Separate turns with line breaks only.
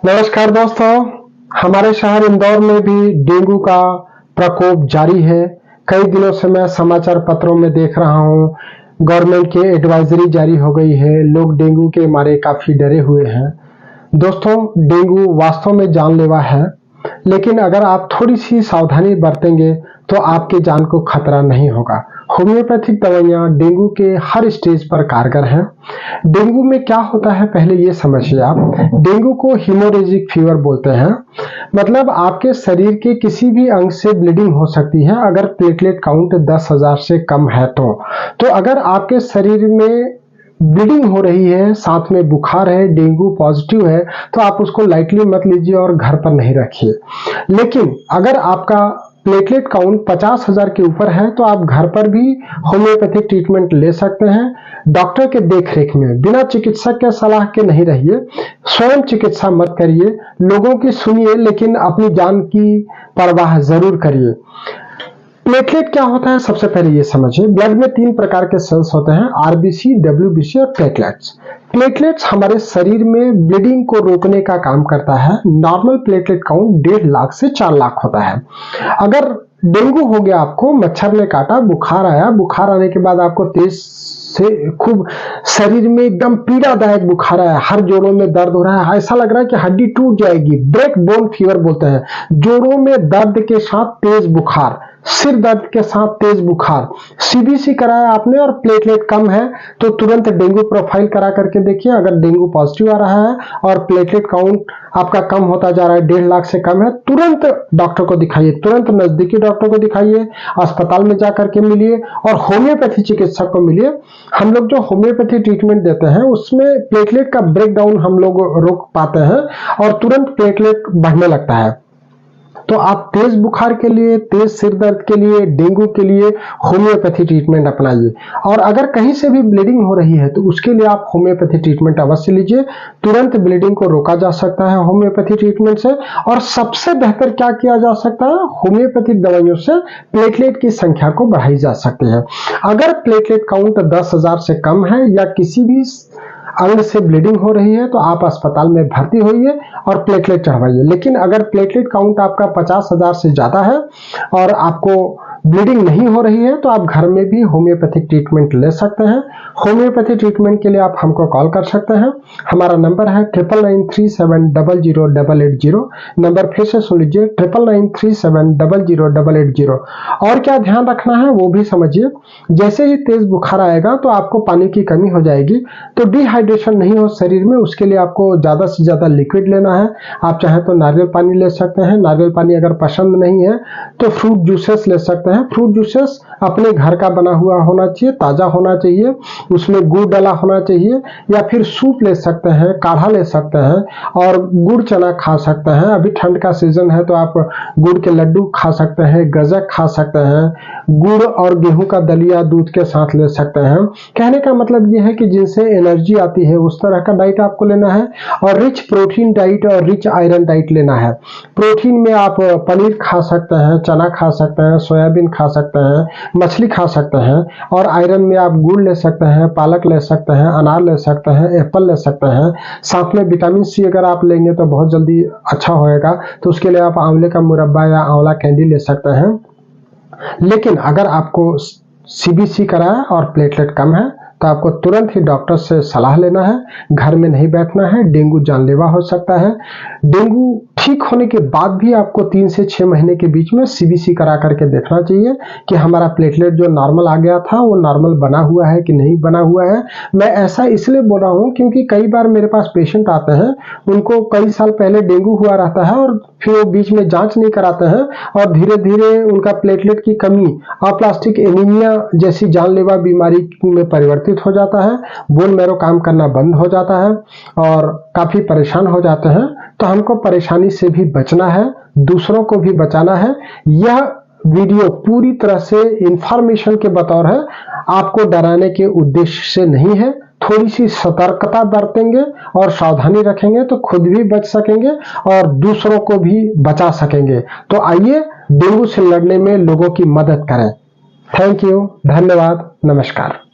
नमस्कार दोस्तों, हमारे शहर इंदौर में भी डेंगू का प्रकोप जारी है। कई दिनों से मैं समाचार पत्रों में देख रहा हूँ, गवर्नमेंट की एडवाइजरी जारी हो गई है। लोग डेंगू के मारे काफी डरे हुए हैं। दोस्तों, डेंगू वास्तव में जानलेवा है, लेकिन अगर आप थोड़ी सी सावधानी बरतेंगे तो आपकी जान को खतरा नहीं होगा। होम्योपैथिक दवाइयाँ डेंगू के हर स्टेज पर कारगर हैं। डेंगू में क्या होता है पहले ये समझिए आप। डेंगू को हीमोरेजिक फीवर बोलते हैं, मतलब आपके शरीर के किसी भी अंग से ब्लीडिंग हो सकती है अगर प्लेटलेट काउंट 10,000 से कम है तो अगर आपके शरीर में ब्लीडिंग हो रही है, साथ में बुखार है, डेंगू पॉजिटिव है, तो आप उसको लाइटली मत लीजिए और घर पर नहीं रखिए। लेकिन अगर आपका प्लेटलेट काउंट 50,000 के ऊपर है तो आप घर पर भी होम्योपैथिक ट्रीटमेंट ले सकते हैं। डॉक्टर के देखरेख में, बिना चिकित्सक के सलाह के नहीं रहिए। स्वयं चिकित्सा मत करिए, लोगों की सुनिए, लेकिन अपनी जान की परवाह जरूर करिए। प्लेटलेट क्या होता है सबसे पहले ये समझिए। ब्लड में 3 प्रकार के सेल्स होते हैं, आरबीसी, डब्ल्यूबीसी और प्लेटलेट्स। प्लेटलेट्स हमारे शरीर में ब्लीडिंग को रोकने का काम करता है। नॉर्मल प्लेटलेट काउंट 1.5 लाख से 4 लाख होता है। अगर डेंगू हो गया, आपको मच्छर ने काटा, बुखार आया, बुखार आने के बाद आपको तेज से खूब शरीर में एकदम पीड़ादायक बुखार आया, हर जोड़ों में दर्द हो रहा है, ऐसा लग रहा है कि हड्डी टूट जाएगी, ब्रेक बोन फीवर बोलते हैं। जोड़ों में दर्द के साथ तेज बुखार, सिर दर्द के साथ तेज बुखार, सीबीसी कराया आपने और प्लेटलेट कम है तो तुरंत डेंगू प्रोफाइल करा करके देखिए। अगर डेंगू पॉजिटिव आ रहा है और प्लेटलेट काउंट आपका कम होता जा रहा है, 1.5 लाख से कम है, तुरंत डॉक्टर को दिखाइए, तुरंत नजदीकी डॉक्टर को दिखाइए, अस्पताल में जाकर के मिलिए और होम्योपैथी चिकित्सक को मिलिए। हम लोग जो होम्योपैथी ट्रीटमेंट देते हैं उसमें प्लेटलेट का ब्रेकडाउन हम लोग रोक पाते हैं और तुरंत प्लेटलेट बढ़ने लगता है। तो आप तेज बुखार के लिए, तेज सिर दर्द के लिए, डेंगू के लिए होम्योपैथी ट्रीटमेंट अपनाइए। और अगर कहीं से भी ब्लीडिंग हो रही है तो उसके लिए आप होम्योपैथी ट्रीटमेंट अवश्य लीजिए। तुरंत ब्लीडिंग को रोका जा सकता है होम्योपैथी ट्रीटमेंट से। और सबसे बेहतर क्या किया जा सकता है, होम्योपैथिक दवाइयों से प्लेटलेट की संख्या को बढ़ाई जा सकती है। अगर प्लेटलेट काउंट 10,000 से कम है या किसी भी अंग से ब्लीडिंग हो रही है तो आप अस्पताल में भर्ती होइए और प्लेटलेट चढ़वाइए। लेकिन अगर प्लेटलेट काउंट आपका 50,000 से ज्यादा है और आपको ब्लीडिंग नहीं हो रही है तो आप घर में भी होम्योपैथिक ट्रीटमेंट ले सकते हैं। होम्योपैथी ट्रीटमेंट के लिए आप हमको कॉल कर सकते हैं। हमारा नंबर है 9993700880। नंबर फिर से सुन लीजिए, 9993700880। और क्या ध्यान रखना है वो भी समझिए। जैसे ही तेज बुखार आएगा तो आपको पानी की कमी हो जाएगी, तो डिहाइड्रेशन नहीं हो शरीर में, उसके लिए आपको ज्यादा से ज्यादा लिक्विड लेना है। आप चाहे तो नारियल पानी ले सकते हैं। नारियल पानी अगर पसंद नहीं है तो फ्रूट जूसेस ले सकते हैं। फ्रूट जूसेस अपने घर का बना हुआ होना चाहिए, ताजा होना चाहिए, उसमें गुड़ डाला होना चाहिए। या फिर सूप ले सकते हैं, काढ़ा ले सकते हैं और गुड़ चना खा सकते हैं। अभी ठंड का सीजन है तो आप गुड़ के लड्डू खा सकते हैं, गजक खा सकते हैं, गुड़ और गेहूं का दलिया दूध के साथ ले सकते हैं। कहने का मतलब यह है कि जिनसे एनर्जी आती है उस तरह का डाइट आपको लेना है। और रिच प्रोटीन डाइट और रिच आयरन डाइट लेना है। प्रोटीन में आप पनीर खा सकते हैं, चना खा सकते हैं, सोयाबीन खा सकते हैं, मछली खा सकते हैं। और आयरन में आप गुड़ ले सकते हैं, पालक ले सकते हैं, अनार ले सकते हैं, एप्पल ले सकते हैं। साथ में विटामिन सी अगर आप लेंगे तो बहुत जल्दी अच्छा होएगा, तो उसके लिए आप आंवले का मुरब्बा या आंवला कैंडी ले सकते हैं। लेकिन अगर आपको सीबीसी कराया और प्लेटलेट कम है तो आपको तुरंत ही डॉक्टर से सलाह लेना है, घर में नहीं बैठना है। डेंगू जानलेवा हो सकता है। डेंगू ठीक होने के बाद भी आपको 3 से 6 महीने के बीच में सीबीसी करा करके देखना चाहिए कि हमारा प्लेटलेट जो नॉर्मल आ गया था वो नॉर्मल बना हुआ है कि नहीं बना हुआ है। मैं ऐसा इसलिए बोल रहा हूँ क्योंकि कई बार मेरे पास पेशेंट आते हैं, उनको कई साल पहले डेंगू हुआ रहता है और फिर वो बीच में जांच नहीं कराते हैं और धीरे धीरे उनका प्लेटलेट की कमी अप्लास्टिक एनीमिया जैसी जानलेवा बीमारी में परिवर्तित हो जाता है। बोन मैरो काम करना बंद हो जाता है और काफी परेशान हो जाते हैं। तो हमको परेशानी से भी बचना है, दूसरों को भी बचाना है। यह वीडियो पूरी तरह से इंफॉर्मेशन के बतौर है, आपको डराने के उद्देश्य से नहीं है। थोड़ी सी सतर्कता बरतेंगे और सावधानी रखेंगे तो खुद भी बच सकेंगे और दूसरों को भी बचा सकेंगे। तो आइए डेंगू से लड़ने में लोगों की मदद करें। थैंक यू, धन्यवाद, नमस्कार।